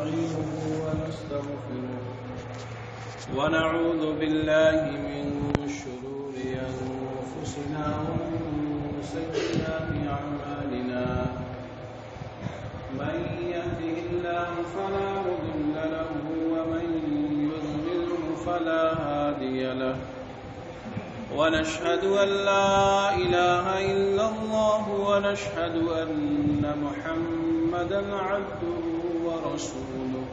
ونستعينه ونستغفره ونعوذ بالله من شرور أنفسنا ومن سيئات أعمالنا من يهده الله فلا مضل له ومن يضلله فلا هادي له ونشهد أن لا إله إلا الله ونشهد أن محمدا عبده ورسوله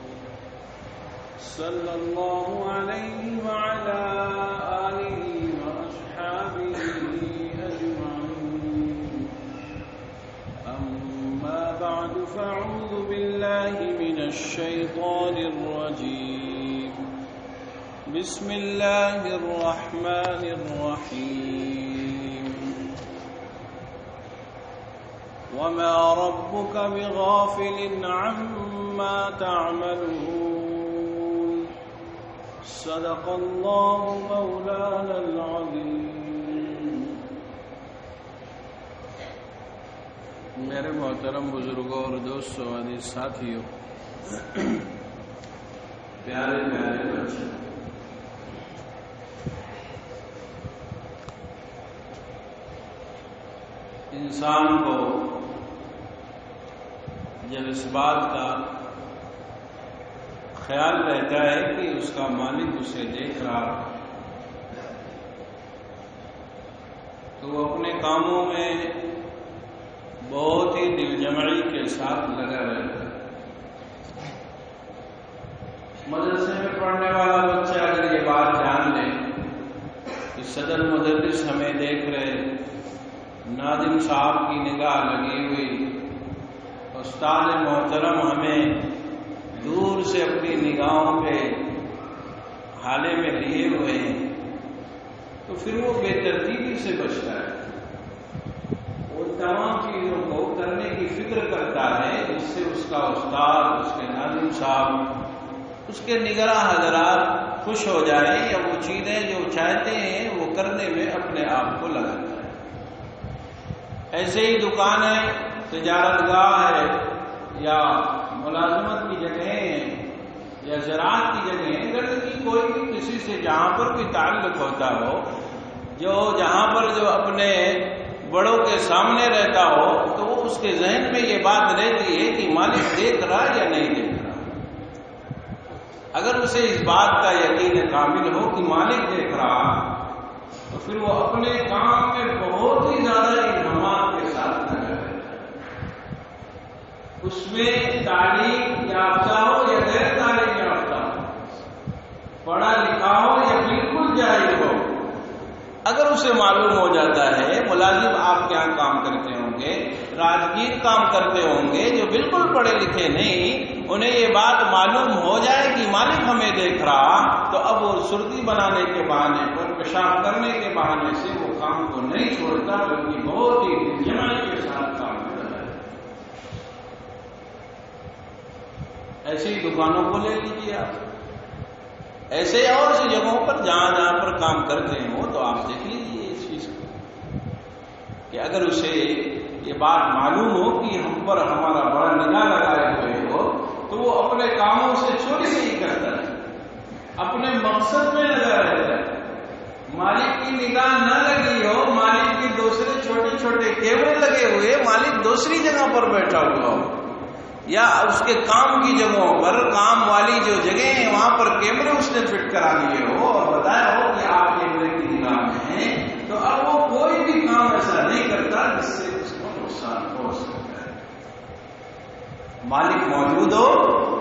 صلى الله عليه وعلى آله وأصحابه أجمعين أما بعد فأعوذ بالله من الشيطان الرجيم بسم الله الرحمن الرحيم وما ربك بغافل عما تعملون صدق الله مولانا العظيم. میرے محترم بزرگوں اور دوستوں عزیز ساتھیوں، پیارے پیارے بچے، انسان کو جب اس بات کا خیال رہتا ہے کہ اس کا مالک اسے دیکھ رہا تو وہ اپنے کاموں میں بہت ہی دل جمعی کے ساتھ لگا رہتا ہے. مدرسے میں پڑھنے والا بچہ اگر یہ بات جان لے کہ صدر مدرس ہمیں دیکھ رہے، ناظم صاحب کی نگاہ لگی ہوئی، استاد محترم ہمیں دور سے اپنی نگاہوں پہ حالے میں لیے ہوئے ہیں، تو پھر وہ بے ترتیبی سے بچتا ہے. وہ تمام چیزوں کو کرنے کی فکر کرتا ہے جس سے اس کا استاد، اس کے ناظم صاحب، اس کے نگراں حضرات خوش ہو جائیں، یا وہ چیزیں جو چاہتے ہیں وہ کرنے میں اپنے آپ کو لگاتا ہے. ایسے ہی دکان ہے، تجارت گاہ ہے، یا ملازمت کی جگہیں ہیں، یا زراعت کی جگہیں ہیں، گھر کی کوئی بھی کسی سے جہاں پر بھی تعلق ہوتا ہو، جو جہاں پر جو اپنے بڑوں کے سامنے رہتا ہو، تو وہ اس کے ذہن میں یہ بات رہتی ہے کہ مالک دیکھ رہا یا نہیں دیکھ رہا. اگر اسے اس بات کا یقین کامل ہو کہ مالک دیکھ رہا، تو پھر وہ اپنے کام میں بہت ہی زیادہ انہمام کے ساتھ لگا رہتا ہے. اس میں تعلیم یافتہ ہو یا غیر تعلیم یافتہ ہو، پڑھا لکھا ہو یا بالکل جاہل ہو، اگر اسے معلوم ہو جاتا ہے، ملازم آپ کے یہاں کام کرتے ہوں گے، راجگیر کام کرتے ہوں گے جو بالکل پڑھے لکھے نہیں، انہیں یہ بات معلوم ہو جائے کہ مالک ہمیں دیکھ رہا، تو اب وہ سردی بنانے کے بہانے پر، پیشاب کرنے کے بہانے سے وہ کام کو نہیں چھوڑتا، بلکہ بہت ہی جمعی کے ساتھ کام کرتا ہے. ایسے ہی دکانوں کو لے لیجیے آپ، ایسے اور سی جگہوں پر جہاں جہاں پر کام کرتے ہوں، تو آپ دیکھ لیجیے اس چیز کو کہ اگر اسے یہ بات معلوم ہو کہ ہم پر ہمارا بڑا نگاہ لگائے ہوئے ہو، تو وہ اپنے کاموں سے چوری نہیں کرتا ہے، اپنے مقصد میں لگا رہتا ہے. مالک کی نگاہ نہ لگی ہو، مالک کے دوسرے چھوٹے چھوٹے کیمرے لگے ہوئے، مالک دوسری جگہ پر بیٹھا ہوا ہو، یا اس کے کام کی جگہوں پر، کام والی جو جگہ ہیں وہاں پر کیمرے اس نے فٹ کرا دیے ہو اور بتایا ہو کہ آپ کیمرے کی نگاہ میں ہیں، تو اب وہ کوئی بھی کام ایسا نہیں کرتا جس سے اس کو نقصان ہو سکتا ہے. مالک موجود ہو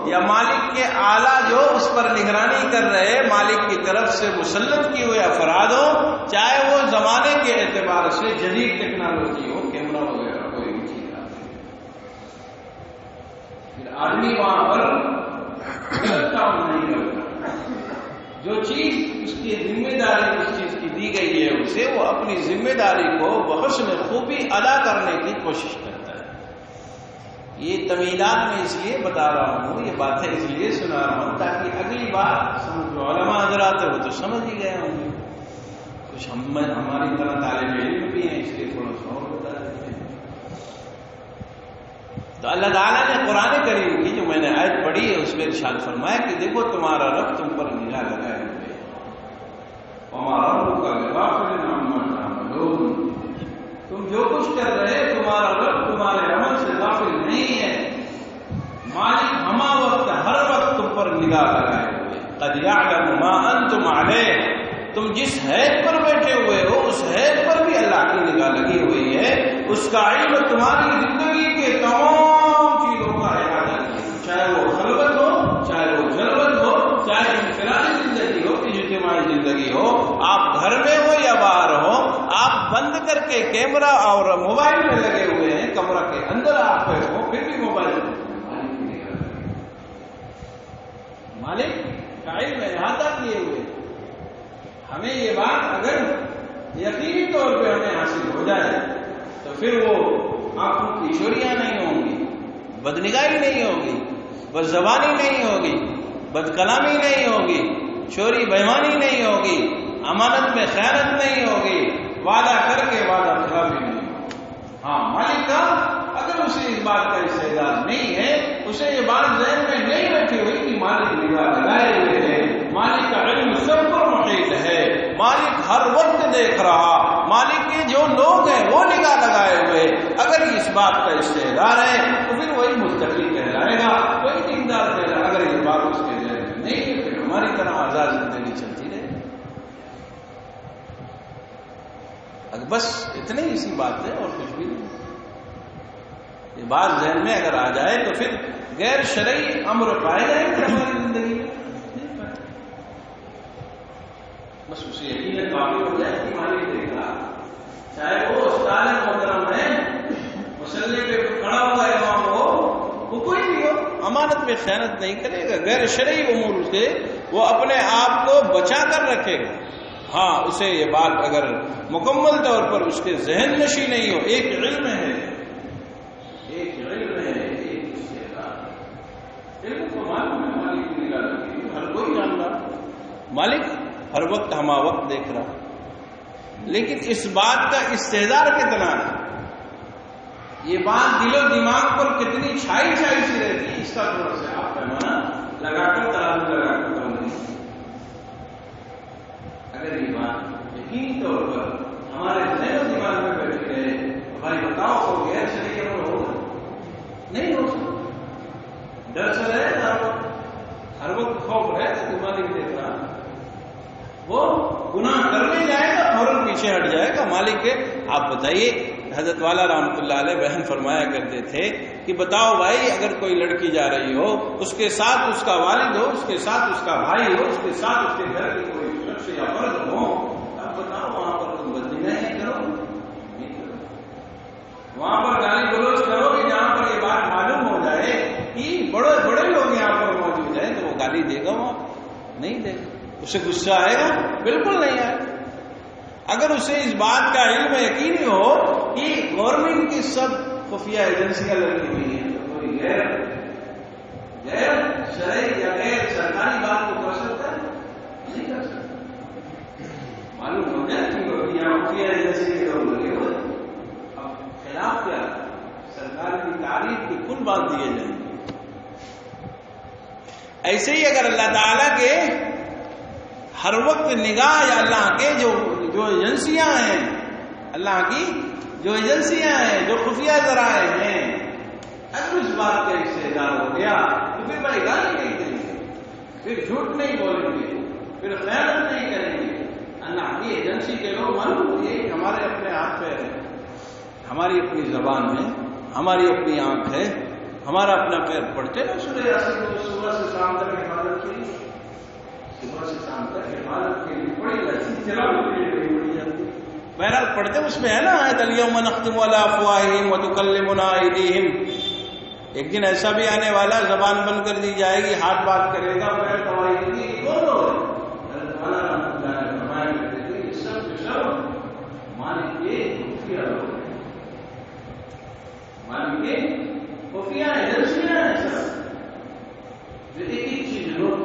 یا مالک کے اعلیٰ جو اس پر نگرانی کر رہے، مالک کی طرف سے مسلط کیے ہوئے افراد ہو، چاہے وہ زمانے کے اعتبار سے جدید ٹیکنالوجی ہو، کیمرہ وغیرہ کوئی بھی چیز آتی ہے، پھر آدمی وہاں پر غلط کام نہیں کرتا. جو چیز اس کی ذمہ داری اس چیز کی دی گئی ہے اسے، وہ اپنی ذمہ داری کو بحسن خوبی ادا کرنے کی کوشش کرتا ہے. یہ تمہیدات میں اس لیے بتا رہا ہوں، یہ باتیں اس لیے سنا رہا ہوں تاکہ اگلی بار جو علماء حضرات ہیں وہ تو سمجھ ہی گئے ہوں گے. کچھ ہماری طرح طالب علم بھی ہیں، اس لیے تھوڑا سا اور بتا دیتے ہیں. تو اللہ تعالیٰ نے قرآن کریم کی جو میں نے آیت پڑھی ہے، اس میں ارشاد فرمایا کہ دیکھو تمہارا رب تم پر نگاہ لگائے ہوئے، ہمارا رب کا غافل عما تعملون، تم جو کچھ کر رہے تمہارا رب تمہارے عمل سے غافل نہیں ہے، مالک ہما وقت ہر وقت تم پر نگاہ لگائے ہوئے، قد یعلم ما انتم علیہ، تم جس حید پر بیٹھے ہوئے ہو اس حید پر بھی اللہ کی نگاہ لگی ہوئی ہے، اس کا علم تمہاری زندگی کے تمام چیزوں کا احاطہ ہے، چاہے وہ خلوت ہو، چاہے وہ جلوت ہو، چاہے انفرادی زندگی ہو، اجتماعی زندگی ہو، آپ گھر میں ہو یا باہر ہو، آپ بند کر کے کیمرہ اور موبائل میں لگے ہوئے ہیں، کمرہ کے اندر آپ ہو پھر بھی موبائل مالک کا علم احاطہ کیے ہوئے۔ ہمیں یہ بات اگر یقینی طور پہ ہمیں حاصل ہو جائے تو پھر وہ آنکھوں کی چوریاں نہیں ہوں گی، بدنگاہی نہیں ہوگی، بد زبانی نہیں ہوگی، بد کلامی نہیں ہوگی، چوری بےمانی نہیں ہوگی، امانت میں خیانت نہیں ہوگی، وعدہ کر کے وعدہ خلافی نہیں ہوگی۔ ہاں مالک کا اگر اسے اس بات کا استعداد نہیں ہے، اسے یہ بات ذہن میں نہیں بیٹھی ہوئی کہ مالک نگاہ لگائے ہوئے ہے، مالک کا علم سب پر محیط ہے، مالک ہر وقت دیکھ رہا، مالک کے جو لوگ ہیں وہ نگاہ لگائے ہوئے، اگر اس بات کا استعداد ہے تو پھر وہی مستقل کہلائے گا، وہی دیندار کہلائے گا۔ اگر یہ بات اس کے ذہن میں نہیں ہے پھر ہماری طرح آزاد زندگی چلتی رہے۔ اگر بس اتنی ہی سی بات ہے اور کچھ بھی نہیں۔ یہ بات ذہن میں اگر آ جائے تو پھر غیر شرعی امر پائے جائیں گے ہماری زندگی میں، بس اسے یقین کافی ہو جائے کہ مالک دیکھ رہا، چاہے وہ استاد محترم ہے، مسلے پہ کھڑا ہوا امام ہو، وہ کوئی بھی ہو، امانت میں خیانت نہیں کرے گا، غیر شرعی امور سے وہ اپنے آپ کو بچا کر رکھے گا۔ ہاں اسے یہ بات اگر مکمل طور پر اس کے ذہن نشی نہیں ہو، ایک علم ہے، ایک علم ہے، ایک استعداد، علم کو معلوم ہے مالک کی نگاہ لگی، ہر کوئی جان رہا، مالک ہر وقت ہما وقت دیکھ رہا، لیکن اس بات کا استعداد کتنا ہے، یہ بات دل و دماغ پر کتنی چھائی سی رہتی ہے، اس کا تھوڑا سا آپ پیمانہ لگا کر ترازو لگا کر اگر یہ بات یقینی طور پر ہمارے ذہن و دماغ میں بیٹھ گئے تو بھائی بتاؤ ہو گیا چلیے کہ وہ ہوگا نہیں ہو سکتا، ڈر سے رہے ہر وقت خوف رہے تو دماغ نہیں دیکھ رہا، وہ گناہ کرنے جائے گا فوراً پیچھے ہٹ جائے گا مالک کے۔ آپ بتائیے حضرت والا رحمۃ اللہ علیہ بہن فرمایا کرتے تھے کہ بتاؤ بھائی اگر کوئی لڑکی جا رہی ہو، اس کے ساتھ اس کا والد ہو، اس کے ساتھ اس کا بھائی ہو، اس کے ساتھ اس کے گھر کی کوئی شخص یا فرد ہو، اب بتاؤ وہاں پر تم بدنگاہی کرو نہیں کرو، وہاں پر گالی گلوچ کرو گے جہاں پر یہ بات معلوم ہو جائے کہ بڑے بڑے لوگ یہاں پر موجود ہیں تو وہ گالی دے گا، وہاں نہیں دے گا، اسے غصہ آئے گا؟ بالکل نہیں آئے گا۔ اگر اسے اس بات کا علم یقینی ہو کہ گورنمنٹ کی سب خفیہ ایجنسیاں لگی ہوئی ہیں تو کوئی غیر شرعی یا غیر سرکاری بات کو کر سکتا ہے؟ نہیں کر سکتا۔ معلوم ہو جائے کہ یہاں خفیہ ایجنسی کے لوگ لگے ہوئے، اب خلاف کیا سرکار کی تعریف کی کل بات دیے جائیں گے۔ ایسے ہی اگر اللہ تعالیٰ کے ہر وقت نگاہ یا اللہ کے جو ایجنسیاں ہیں، اللہ کی جو ایجنسیاں ہیں، جو خفیہ ذرائع ہیں، اگر اس بات کا استعداد ہو گیا تو پھر بھائی گالی نہیں دیں گے، پھر جھوٹ نہیں بولیں گے، پھر خیانت نہیں کریں گے۔ اللہ کی ایجنسی کے لوگ معلوم یہ ہمارے اپنے ہاتھ پہ ہے، ہماری اپنی زبان ہے، ہماری اپنی آنکھ ہے، ہمارا اپنا پیر پڑتے نا سورہ یاسین کو صبح سے شام تک حفاظت کے لیے، صبح سے شام تک حفاظت کے لیے پڑی جاتی، تلاوت کے لیے پڑی جاتی، بہرحال پڑھتے اس میں ہے نا آیت الیوم نختم علی افواہہم وتکلمنا ایدیہم، ایک دن ایسا بھی آنے والا زبان بند کر دی جائے گی، ہاتھ بات کرے گا، پیر دوائی دے گی، کون لوگ ہیں؟ اللہ رحمۃ اللہ نے فرمایا کرتے تھے یہ سب کے سب مالک کے خفیہ لوگ ہیں، مالک کے خفیہ ایجنسیاں ہیں سب، جو ایک ایک چیز نوٹ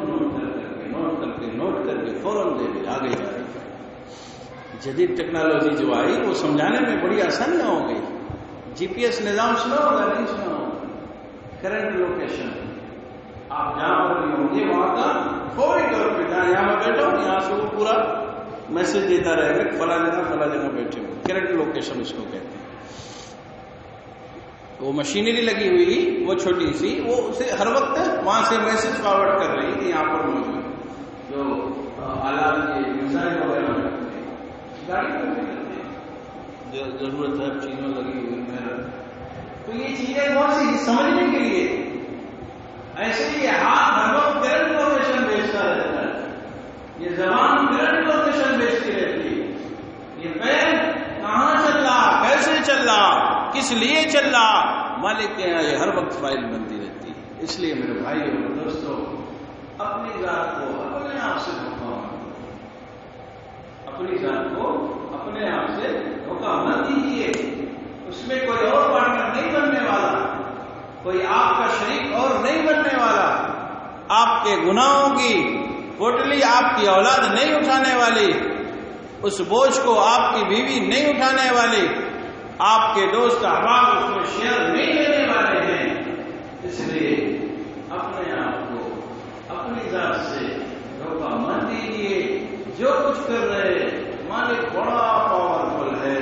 کر کے فوراً دے دے آگے جا رہے۔ جدید ٹیکنالوجی جو آئی وہ سمجھانے میں بڑی آسانیاں ہو گئی، جی پی ایس نظام سنا ہوگا نہیں سنا ہوگا، کرنٹ لوکیشن آپ جہاں پر بھی ہوں گے وہاں کا فوری طور پہ جہاں یہاں میں بیٹھا ہوں یہاں سے وہ پورا میسج دیتا رہے گا فلاں جگہ بیٹھے ہوں. کریکٹ لوکیشن اس کو کہتے ہیں. وہ مشینری لگی ہوئی وہ چھوٹی سی وہ اسے ہر وقت وہاں سے میسج فارورڈ کر رہی کہ یہاں پر موجود جو آلات کے میزائل وغیرہ گاڑی پر بھی کرتے ہیں جو ضرورت ہے چیزوں لگی ہوئی ہے. تو یہ چیزیں بہت سی سمجھنے کے لیے ایسے ہی ہاتھ ہر وقت کرنٹ لوکیشن بیچتا رہتا ہے. یہ زبان کرنٹ لوکیشن بیچتی رہتی ہے. یہ پیر کہاں چل رہا کیسے چل رہا کس لیے چل رہا مالک کے یہاں یہ ہر وقت فائل بنتی رہتی ہے. اس لیے میرے بھائی اور دوستوں اپنی ذات کو اپنے آپ سے دھوکہ اپنی ذات کو اپنے آپ سے دھوکہ مت دیجیے. اس میں کوئی اور پارٹنر نہیں بننے والا, کوئی آپ کا شریک اور نہیں بننے والا. آپ کے گناہوں کی پوٹلی آپ کی اولاد نہیں اٹھانے والی, اس بوجھ کو آپ کی بیوی نہیں اٹھانے والی, آپ کے دوست احباب اس میں شیئر نہیں لینے والے ہیں. اس لیے اپنے آپ کو اپنی ذات سے دھوکہ مت دیجیے. جو کچھ کر رہے مالک بڑا پاورفل ہے.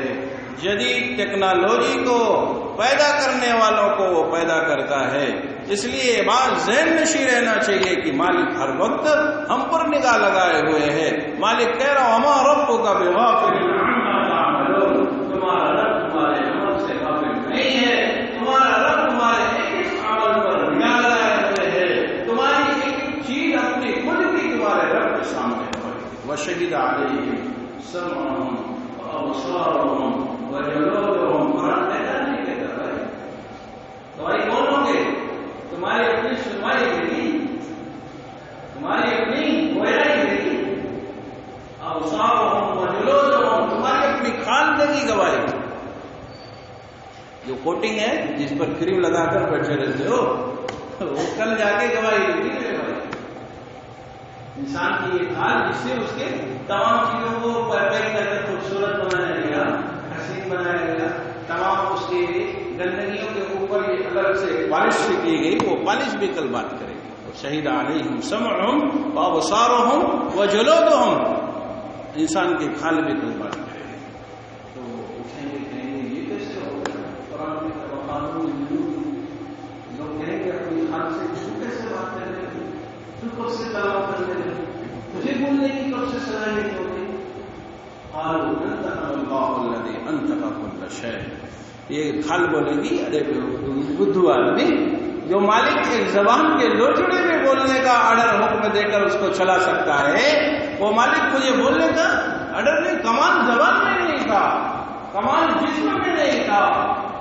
جدید ٹیکنالوجی کو پیدا کرنے والوں کو وہ پیدا کرتا ہے. اس لیے بات ذہن نشیں رہنا چاہیے کہ مالک ہر وقت ہم پر نگاہ لگائے ہوئے ہے. مالک کہہ رہا ہوں ہما ربک بغافل عما تعملون, تمہارا رب تمہارے عمل سے غافل نہیں ہے. تمہارا رب تمہارے ایک عمل پر نگاہ لگائے ہوئے ہے. تمہاری ایک چیز اپنی خود کی تمہارے رب کے سامنے پڑی. وشہد علیہم سمعہم وابصارہم وجلودہم. قرآن کہتا نہیں کہتا بھائی دوائی کون ہوں گے؟ تمہاری اپنی سنوائی گری, تمہاری اپنی گویائی گری. ابصارہم وجلودہم, تمہاری اپنی خواندگی گواہی. جو کوٹنگ ہے جس پر کریم لگا کر بیٹھے رہتے ہو وہ کل جا کے گواہی دیتی ہے. انسان کی یہ کھال جس سے اس کے تمام چیزوں کو پیک کر کے خوبصورت بنایا گیا, حسین بنایا گیا. تمام اس کے گندگیوں کے اوپر یہ الگ سے پالش کی گئی, وہ پالش بھی کل بات کرے گی. شہید علیہم سمعہم وابصارہم وجلودہم, انسان کے کھال بھی کل بات کرے گی. تو اٹھیں گے کہیں گے یہ کیسے ہوگا؟ قرآن میں لوگ کہیں گے اپنی کھال سے کیسے بات کریں گے, تو کب سے کلام کرنے لگے, تجھے بولنے کی کب سے سزا نہیں ہوگی. قالوا انطقنا اللہ الذی انطق کل شیء. یہ کھال بولے گی ارے بدھو آدمی جو مالک ایک زبان کے لوچڑے میں بولنے کا آرڈر حکم دے کر اس کو چلا سکتا ہے, وہ مالک مجھے بولنے کا آرڈر نہیں. کمال زبان میں نہیں تھا, کمال جسم میں نہیں تھا,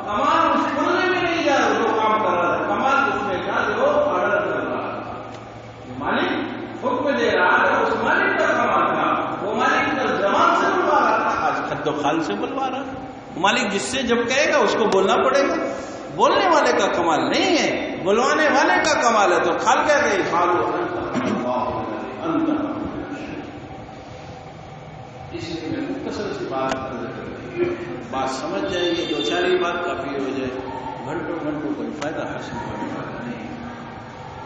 کمال اس بولنے میں نہیں جا جو کام کر رہا تھا, کمال اس میں تھا جو آرڈر کر رہا تھا. مالک حکم دے رہا تھا, اس مالک کا کمال تھا. وہ مالک کا زبان سے بلوا رہا تھا, آج خد و خال سے بلوا رہا. مالک جس سے جب کہے گا اس کو بولنا پڑے گا. بولنے والے کا کمال نہیں ہے, بلوانے والے کا کمال ہے. تو کھال کیا گئی خالو انت. اس لیے میں مختصر سی بات سمجھ جائیں گے, دو چار ہی بات کافی ہو جائے, گھنٹوں کوئی فائدہ حاصل ہونے والا نہیں.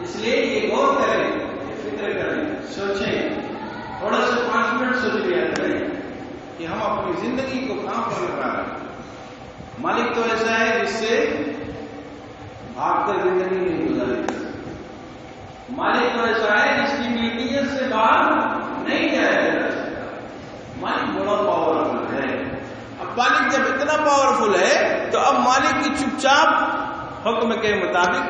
اس لیے یہ غور کریں, فکر کریں, سوچیں, تھوڑا سا 5 منٹ سوچ لیا کریں کہ ہم اپنی زندگی کو کہاں پر لگا رہے ہیں. مالک تو ایسا ہے جس سے بھاگ کر زندگی نہیں گزاری جا سکتی. مالک تو ایسا ہے جس کی ملکیت سے باہر نہیں جایا جا سکتا. مالک بڑا پاورفل ہے. اب مالک جب اتنا پاورفل ہے تو اب مالک کی چپ چاپ حکم کے مطابق,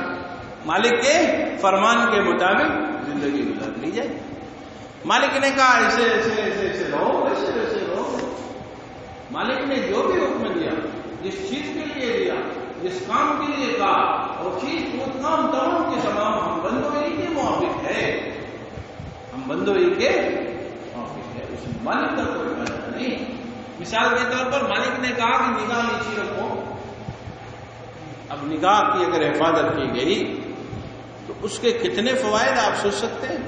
مالک کے فرمان کے مطابق زندگی گزار لی جائے. مالک نے کہا ایسے ایسے ایسے ایسے رہو, ایسے ایسے رہو. مالک نے جو بھی حکم دیا, جس چیز کے لیے دیا, جس کام کے لیے کہا, وہ چیز وہ کام تمام کے تمام ہم بندوئی کے موافق ہے. ہم بندوئی کے موافق ہے, اس میں مالک کا کوئی فائدہ نہیں. مثال کے طور پر مالک نے کہا کہ نگاہ نیچی رکھو. اب نگاہ کی اگر حفاظت کی گئی تو اس کے کتنے فوائد آپ سوچ سکتے ہیں.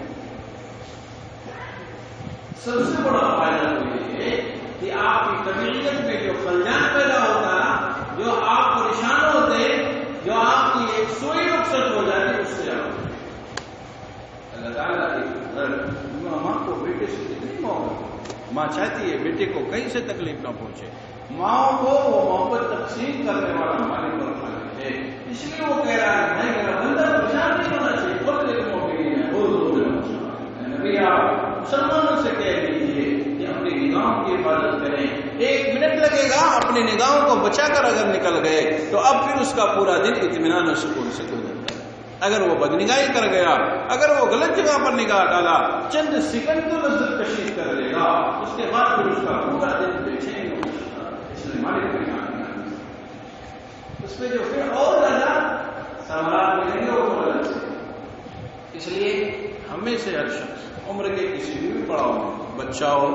سب سے بڑا فائدہ تو یہ ہے کہ آپ کی طبیعت میں جو خلجان پیدا ہوتا, جو آپ پریشان ہوتے, جو آپ کی ایک سوئی رخصت ہو جاتی, اس سے آپ اللہ تعالیٰ ماں کو بیٹے سے کتنی محبت، ماں چاہتی ہے بیٹے کو کہیں سے تکلیف نہ پہنچے، ماں کو وہ محبت تقسیم کرنے والا مالک اور خالق ہے، اس لیے وہ کہہ رہا ہے بھائی میرا بندہ پریشان نہیں ہونا چاہیے، خود ایک مومن ہے، نبی آپ مسلمانوں سے کہہ دیجیے کہ اپنی نگاہوں کی حفاظت کریں، 1 منٹ لگے گا اپنی نگاہوں کو بچا کر اگر نکل گئے تو اب پھر اس کا پورا دن اطمینان و سکون سے گزرتا ہے۔ اگر وہ بدنگاہی کر گیا، اگر وہ غلط جگہ پر نگاہ ڈالا، چند سیکنڈ تو لذت کشید کر لے گا، اس کے بعد پھر اس کا پورا دن بے چین ہو جاتا ہے۔ اس لیے مالک کے نام اس پہ جو پھر اور زیادہ سوالات ملیں گے وہ غلط سے، اس لیے ہمیں سے ہر شخص عمر کے کسی بھی پڑاؤ میں، بچہ ہو،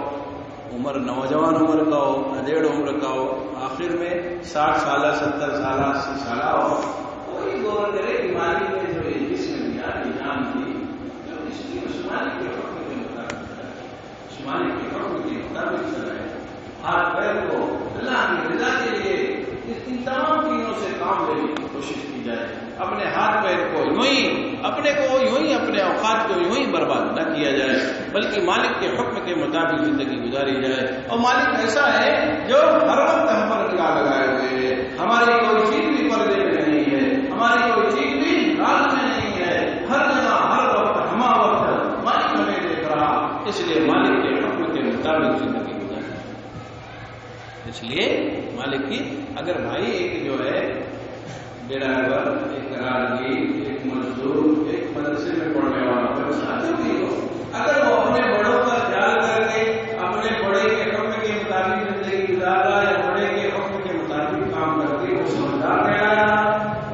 عمر نوجوان عمر کا ہو، ادھیڑ عمر کا ہو، آخر میں 60 سالہ 70 سالہ 80 سالہ ہو، کوئی غور کرے کہ مالک نے جو جسم دیا، جان دی، جو اس کی عثمانی کے حکم کے مطابق ہے، عثمانی کے حکم کے مطابق چلائے، ہاتھ پیر کو اللہ کی رضا کے لیے ان تمام چیزوں سے کام لینے کی کوشش کی جائے، اپنے ہاتھ پیر کو یوں ہی اپنے اوقات کو یوں ہی برباد نہ کیا جائے، بلکہ مالک کے حکم کے مطابق زندگی گزاری جائے۔ اور مالک ایسا ہے جو ہر وقت ہم پر نگاہ لگائے ہوئے ہے، ہماری کوئی چیز بھی پردے میں نہیں ہے، ہماری کوئی چیز بھی راز میں نہیں ہے، ہر جگہ ہر وقت ہما وقت مالک ہمیں دیکھ رہا، اس لیے مالک کے حکم کے مطابق زندگی گزاری۔ اس لیے مالک کی اگر بھائی ایک جو ہے ڈرائیور، ایک راہگیر، ایک مزدور، ایک مدرسے میں پڑھنے والا بچہ جو بھی ہو، اگر وہ اپنے بڑوں کا خیال کر کے اپنے بڑے کے حکم کے مطابق زندگی گزارا یا بڑے کے حکم کے مطابق کام کر کے وہ سمجھدار کہلایا،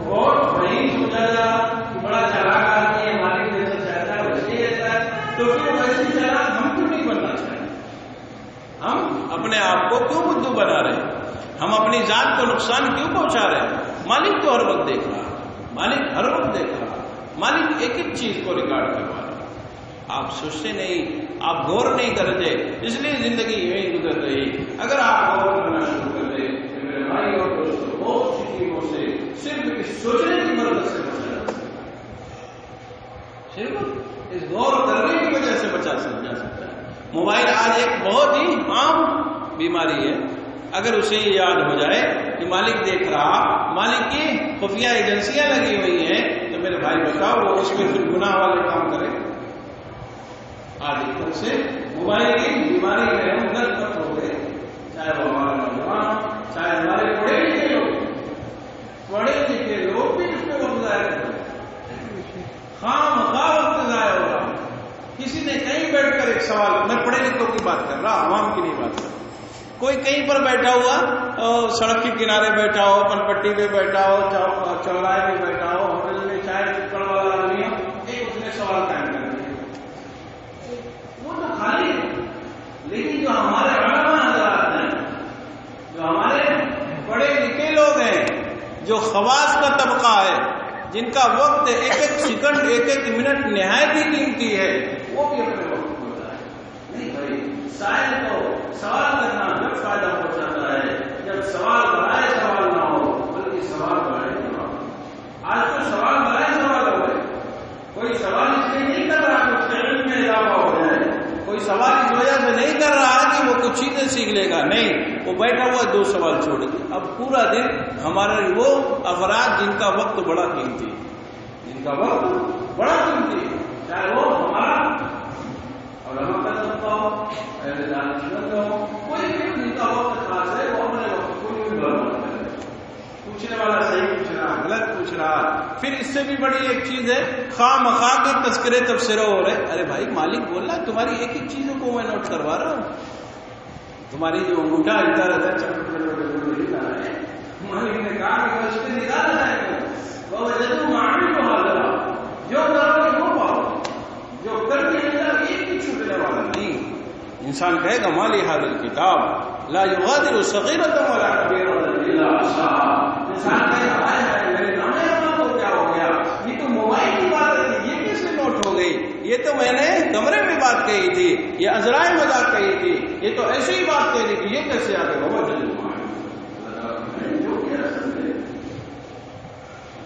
بہت بڑی سمجھا بڑا چلاک آدمی ہے، مالک جیسا چاہتا ہے ویسے ہی رہتا ہے، تو پھر ویسے چلاک ہم کیوں نہیں بننا چاہتے؟ ہم اپنے آپ کو کیوں بدھو بنا رہے ہیں؟ ہم اپنی ذات کو نقصان کیوں پہنچا رہے ہیں؟ مالک تو ہر وقت دیکھ رہا، مالک ہر وقت دیکھ رہا، مالک ایک ایک چیز کو ریکارڈ کروا رہا۔ آپ سوچتے نہیں، آپ غور نہیں کرتے، اس لیے زندگی یوں ہی گزر رہی۔ اگر آپ غور کرنا شروع کر دیں کہ میرے بھائی اور دوستوں، بہت سی چیزوں سے صرف اس سوچنے کی مدد سے بچا جا سکتا ہے، صرف اس غور کرنے کی وجہ سے بچا جا سکتا ہے۔ موبائل آج ایک بہت ہی عام بیماری ہے، اگر اسے یہ یاد ہو جائے کہ مالک دیکھ رہا، مالک کی خفیہ ایجنسیاں لگی ہوئی ہیں، تو میرے بھائی بتاؤ وہ اس میں پھر گناہ والے کام کرے؟ آج ایک طرح سے موبائل کی بیماری میں ہم گرفت ہو گئے، چاہے وہ ہمارے نوجوان، چاہے ہمارے پڑھے لکھے لوگ بھی اس میں وقت ضائع کرتے ہیں، خواہ وقت ضائع ہو رہا۔ کسی نے کہیں بیٹھ کر ایک سوال، میں پڑھے لکھوں کی بات کر رہا، عوام کی نہیں بات کر رہا، کوئی کہیں پر بیٹھا ہوا، سڑک کے کنارے بیٹھا ہو، پن پٹی پہ بیٹھا ہو، چوراہے پہ بیٹھا ہو، ہوٹل میں چائے چکر والا آدمی ہو، ایک اس نے سوال قائم کر دیا، وہ تو خالی ہے، لیکن جو ہمارے علماء حضرات ہیں، جو ہمارے بڑے لکھے لوگ ہیں، جو خواص کا طبقہ ہے، جن کا وقت ایک ایک سیکنڈ ایک ایک منٹ نہایت ہی قیمتی ہے، وہ بھی اپنے وقت کو بتائے نہیں بھائی۔ سائل کو سوال کرنا جب فائدہ پہنچاتا ہے جب سوال برائے سوال نہ ہو، بلکہ سوال برائے جواب۔ آج تو سوال برائے سوال ہو گئے، کوئی سوال اس لیے نہیں کر رہا کہ اس کے علم میں اضافہ ہو جائے، کوئی سوال اس وجہ سے نہیں کر رہا کہ وہ کچھ چیزیں سیکھ لے گا، نہیں، وہ بیٹھا ہوا 2 سوال چھوڑے۔ اب پورا دن ہمارے وہ افراد جن کا وقت بڑا قیمتی، چاہے وہ ہمارا علماء کا طبقہ ہو، اہل دانشمند ہو، کوئی بھی جن کا وقت خاص ہے، وہ اپنے وقت کو بھی برباد کرے۔ پوچھنے والا صحیح پوچھ رہا، غلط پوچھ رہا۔ پھر اس سے بھی بڑی ایک چیز ہے، خواہ مخواہ کے تذکرے تبصرے ہو رہے، ارے بھائی مالک بول رہا تمہاری ایک ایک چیزوں کو میں نوٹ کروا رہا ہوں، تمہاری جو انگوٹھا ہلتا رہتا ہے مالک نے کہا کہ اس پہ نگاہ لگائے گا، وہ جدو معامل کو حاضر جو کرو گے وہ پاؤ، جو کر کے ایک بھی چھوٹنے والا نہیں۔ انسان کہے گا مالی حاضر کتاب لا یغادر صغیرۃ ولا کبیرۃ الا احصاها، انسان کہے گا ہائے میرے نامے کو کیا ہو گیا، یہ تو موبائل کی بات ہے، یہ کیسے نوٹ ہو گئی، یہ تو میں نے کمرے میں بات کہی تھی، یہ عذرائے مذاق کہی تھی، یہ تو ایسے ہی بات کہی تھی، یہ کیسے آ گئے؟ بابا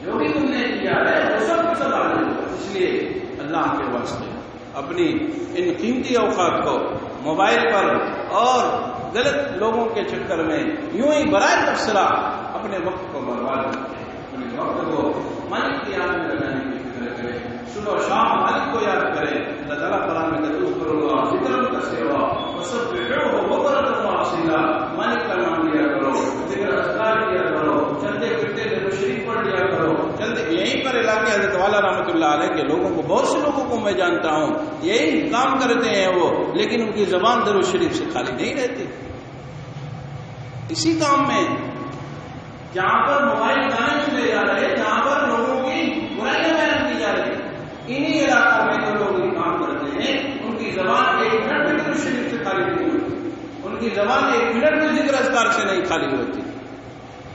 جو بھی تم نے کیا ہے وہ سب کچھ اللہ نے، اس لیے اللہ کے واسطے اپنی ان قیمتی اوقات کو موبائل پر اور غلط لوگوں کے چکر میں یوں ہی برائے تبصرہ اپنے وقت کو برباد کرتے ہیں. اپنے وقت کو مالک کی یاد میں لگانے کی فکر کرے, صبح و شام مالک کو یاد کرے. اللہ تعالیٰ قرآن میں تدعو کرو ذکر کثیرا وسبحوہ بکرۃ واصیلا, مالک کا نام لیا کرو, ذکر اذکار کیا کرو, چلتے پھرتے درود شریف پڑھ لیا کرو. چلتے یہیں پر علاقے حضرت والا رحمۃ اللہ علیہ کے لوگوں کو, بہت سے لوگوں کو میں جانتا ہوں, یہی کام کرتے ہیں وہ, لیکن ان کی زبان درود شریف سے خالی نہیں رہتی. اسی کام میں جہاں پر موبائل گانے سنے جا رہے, جہاں پر لوگوں کی برائیاں بیان کی جا رہی, انہی علاقوں میں جو لوگ یہ کام کرتے ہیں ان کی زبان 1 منٹ میں درود شریف سے خالی نہیں ہوتی, ان کی زبان 1 منٹ میں ذکر اذکار سے نہیں خالی ہوتی.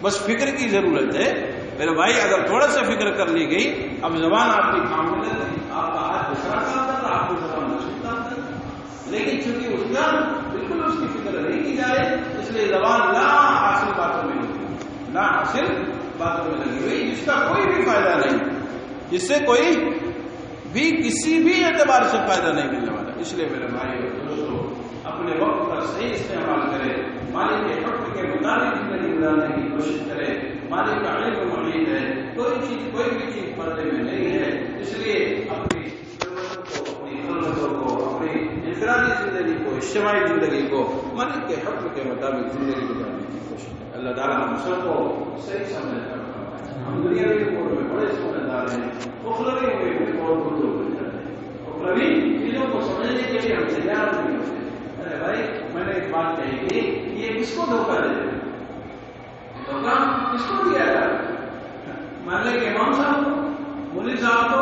بس فکر کی ضرورت ہے میرے بھائی. اگر تھوڑا سا فکر کر لی گئی, اب زبان آپ کی کام میں لگ گئی, آپ کا ہاتھ دوسرا کام کر رہا, آپ کی زبان دوسری کام کر رہا, لیکن چونکہ اس کا بالکل اس کی فکر نہیں کی جائے, اس لیے زبان لا حاصل باتوں میں لگی ہوئی, لا حاصل باتوں میں لگی ہوئی, جس کا کوئی بھی فائدہ نہیں, جس سے کوئی بھی کسی بھی اعتبار سے فائدہ نہیں ملنے والا. اس لیے میرے بھائی اور دوستوں, اپنے وقت کا صحیح استعمال کرے, مالک کے حکم کے مطابق زندگی گزارنے کی کوشش کرے. مالک کا علم محیط ہے, کوئی بھی چیز پردے میں نہیں ہے, اس لیے اپنی ضرورتوں کو, اپنی ضرورتوں کو, اپنی انفرادی زندگی کو, اجتماعی زندگی کو مالک کے حکم کے مطابق زندگی گزارنے کی کوشش کرے. اللہ تعالیٰ ہم سب کو صحیح سمجھ کر, ہم دنیاوی امور میں بڑے سمجھدار ہیں, اخروی امور میں بہت بزرگ ہو جاتے ہیں. اخروی چیزوں کو سمجھنے کے لیے ہم تیار نہیں ہوتے. ارے بھائی, میں نے ایک بات کہی تھی, یہ کس کو دھوکہ دے رہے ہیں, دھوکہ کس کو دیا جا رہا ہے؟ محلے کے امام صاحب کو, مولوی صاحب کو,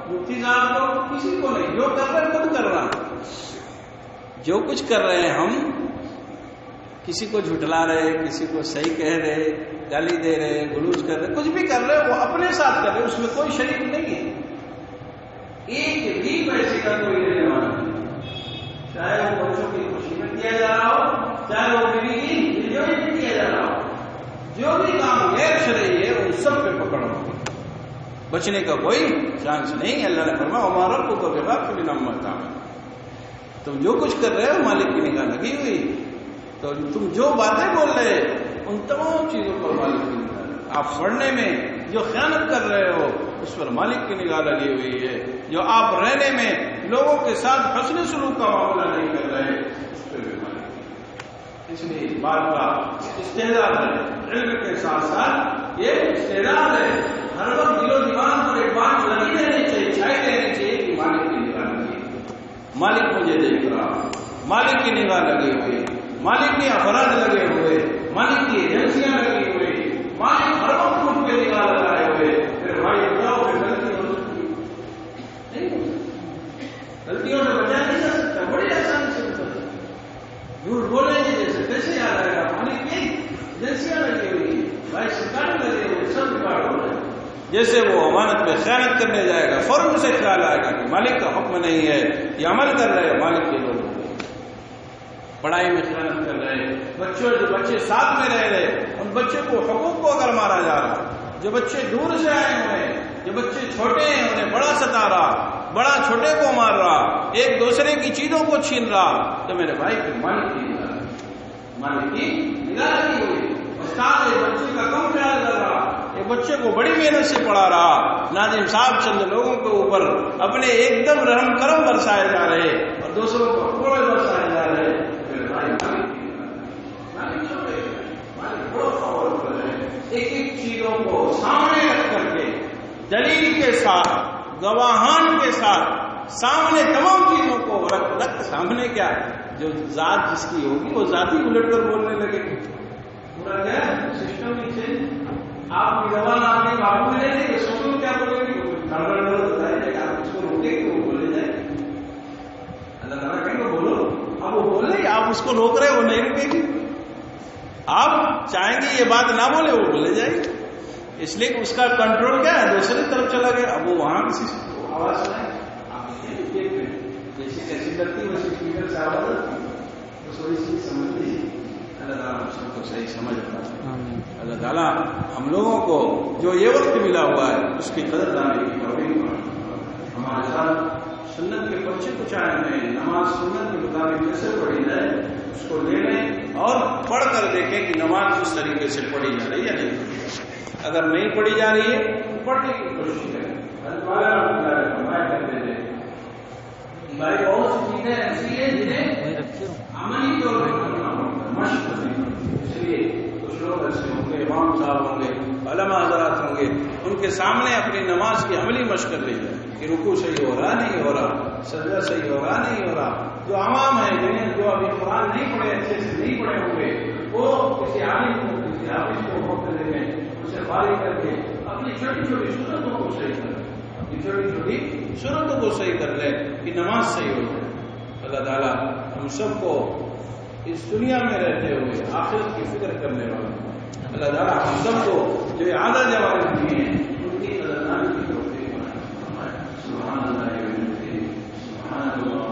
مفتی صاحب کو, کسی کو نہیں. جو کر رہے خود کر رہا, جو کچھ کر رہے ہیں ہم, کسی کو جھٹلا رہے, کسی کو صحیح کہہ رہے, گالی دے رہے, گلوچ کر رہے, کچھ بھی کر رہے, وہ اپنے ساتھ کر رہے, اس میں کوئی شریک نہیں ہے. ایک بھی پیسے کا کوئی لینے والا نہیں, چاہے وہ بچوں کی خوشی میں کیا جا رہا ہو, چاہے وہ بیوی کی ڈلیوری میں کیا جا رہا ہو, جو بھی کام غیر شرعی ہے ان سب پہ پکڑو, بچنے کا کوئی چانس نہیں. اللہ نے فرمایا وما ربک بغافل عما تعملون, تم جو کچھ کر رہے ہو مالک کی نگاہ لگی ہوئی. تو تم جو باتیں بول رہے ان تمام چیزوں پر مالک کی نگاہ لگی. آپ پڑھنے میں جو خیانت کر رہے ہو اس پر مالک کی نگاہ لگی ہوئی ہے. جو آپ رہنے میں لوگوں کے ساتھ حسن سلوک کا معاملہ نہیں کر رہے اس پہ بھی مالک. اس لیے اس بات کا استعداد ہے, علم کے ساتھ ساتھ یہ استعداد ہے, ہر وقت دل و دماغ پر ایک بات لگی رہنی چاہیے, چھائی رہنی چاہیے کہ مالک کی نگاہ لگی ہے, مالک مجھے دیکھ رہا, مالک کی نگاہ لگی ہوئی, مالک کے افراد لگے ہوئے, مالک کی ایجنسیاں لگی ہوئی, مالک ہر وقت مجھ پہ نگاہ لگائے ہوئے. پھر بھائی بتاؤ پھر غلطی ہو سکتی نہیں ہو سکتی, غلطیوں سے بچایا نہیں جا سکتا, بڑی آسانی سے بچا سکتا. جھوٹ بولیں گے جیسے کیسے یاد آئے گا, مالک کی ایجنسیاں لگی ہوئی, بھائی سرکار لگے ہوئے, سب ریکارڈ ہو رہے ہیں. جیسے وہ امانت میں خیانت کرنے جائے گا فوراً سے خیال آئے گا کہ مالک کا حکم نہیں ہے, یہ عمل کر رہے ہیں مالک کے لوگ. پڑھائی میں خیانت کر رہے, جو بچے ساتھ میں رہ رہے ان بچوں کو حقوق کو اگر مارا جا رہا, جو بچے دور سے آئے ہوئے ہیں, جو بچے چھوٹے ہیں انہیں بڑا ستا رہا, بڑا چھوٹے کو مار رہا, ایک دوسرے کی چیزوں کو چھین رہا, تو میرے بھائی پھر مالک کی نگاہ لگی ہوئی. استاد ایک بچے کا کم خیال کر رہا, ایک بچے کو بڑی محنت سے پڑھا رہا, ناظم صاحب چند لوگوں کے اوپر اپنے ایک دم رحم کرم برسائے جا رہے اور دوسروں کو تھوڑے برسائے جا رہے. ایک ایک چیزوں کو سامنے رکھ کر کے دلیل کے ساتھ, گواہان کے ساتھ سامنے تمام چیزوں کو رکھ سامنے, کیا جو ذات جس کی ہوگی وہ ذات ہی الٹ کر بولنے لگے. پورا کیا سسٹم ہی چینج. آپ کی زبان آپ کے قابو میں لے لیں, سوچو کیا بولے گی, بتائیے کہ آپ اس کو روکے کہ وہ بولے جائے. اللہ تعالیٰ کہیں گے بولو, اب وہ بول رہے, آپ اس کو روک رہے, وہ نہیں رکے گی. آپ چاہیں گے یہ بات نہ بولے, وہ بولے جائے گی. اس لیے کہ اس کا کنٹرول کیا ہے, دوسری طرف چلا گیا. اب وہ وہاں کسی آواز سنائے, آپ جیسے کیسی کرتی ویسے اسپیکر سے آواز آتی, تو تھوڑی سی سمجھ لیجیے. اللہ تعالیٰ ہم سب کو صحیح سمجھ پاتا ہے. اللہ تعالیٰ ہم لوگوں کو جو یہ وقت ملا ہوا ہے اس کی قدر دانی کی توفیق ہمارے ساتھ سنت کے پرچے کچائے ہوئے ہیں، نماز سنت کے مطابق کیسے پڑھی جائے اس کو لے لیں اور پڑھ کر دیکھیں کہ نماز اس طریقے سے پڑھی جا رہی ہے یا نہیں۔ اگر نہیں پڑھی جا رہی ہے تو پڑھنے کی کوشش کریں۔ کرتے تھے بھائی بہت سی چیزیں ایسی ہیں جنہیں عملی طور پر کرنا ہوگا، مشق کرنا، اس لیے کچھ لوگ ایسے ہوں گے، امام صاحب ہوں گے، علماء حضرات ہوں گے، ان کے سامنے اپنی نماز کی عملی مشق کر لی جائے کہ رکوع صحیح ہو رہا نہیں ہو رہا، سجدہ صحیح ہو رہا نہیں ہو رہا۔ جو عوام ہیں جو ابھی قرآن نہیں پڑھے، اچھے سے نہیں پڑھے ہوں گے، وہ کسی عالم کو، کسی حافظ کو موقع دے دیں، اسے فارغ کر کے اپنی چھوٹی چھوٹی سنتوں کو صحیح کر لیں، اپنی چھوٹی چھوٹی سنتوں کو صحیح کر لیں کہ نماز صحیح ہو جائے۔ اللہ تعالیٰ ہم سب کو اس دنیا میں رہتے ہوئے آخرت کی فکر کرنے والے، اللہ تعالیٰ ہم سب کو جو عادت جواب دی ہیں ان کی قدردانی کی توفیق بنائے۔ سبحان اللہ سبحان اللہ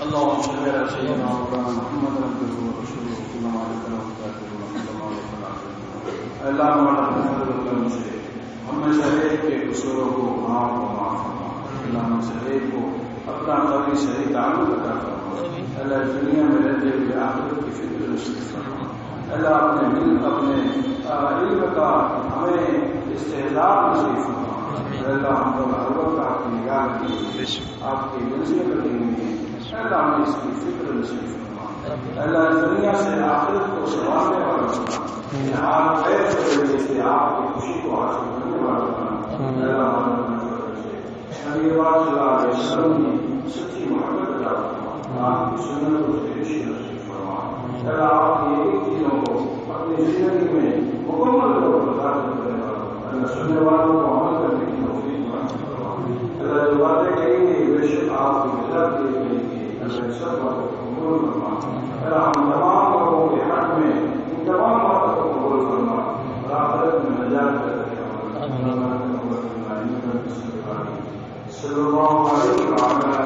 اللهم صل على سيدنا محمد عبده ورسوله اللهم عليك اللہ ہم میں سے ایک کے قصوروں کو معاف فرما، اللہ ہم سے ایک کو اپنا قوی صحیح تعلق عطا فرما، اللہ دنیا میں رہتے ہوئے آخرت کی فکر نصیب فرما، اللہ اپنے علم کا ہمیں استعداد نصیب فرما، اللہ ہم کو ہر وقت آپ کی نگاہ کی، آپ کی منزل کر دیں، اللہ ہمیں اس کی فکر نصیب فرما، اللہ دنیا سے آخرت کو سنوارنے والا فرما، آپ خیر کے ذریعے سے آپ کی خوشی کو حاصل کرنے والا فرما، نبی پاک صلی اللہ علیہ وسلم کی سچی محبت عطا فرما، آپ کی سنتوں سے خوشی نصیب فرما، اللہ آپ کی ایک چیزوں کو اپنی زندگی میں مکمل طور پر ثابت کرنے والا فرما، اللہ سننے والوں کو عمل کرنے کی توفیق عطا فرما، اللہ جو باتیں کہیں گے بے شک آپ کی رضا کے لیے اللہ سب باتوں کو قبول فرما، اللہ ہم تمام لوگوں کے حق میں ان تمام باتوں کو قبول فرما اور آخرت میں نجات کر صلی اللہ علیہ وسلم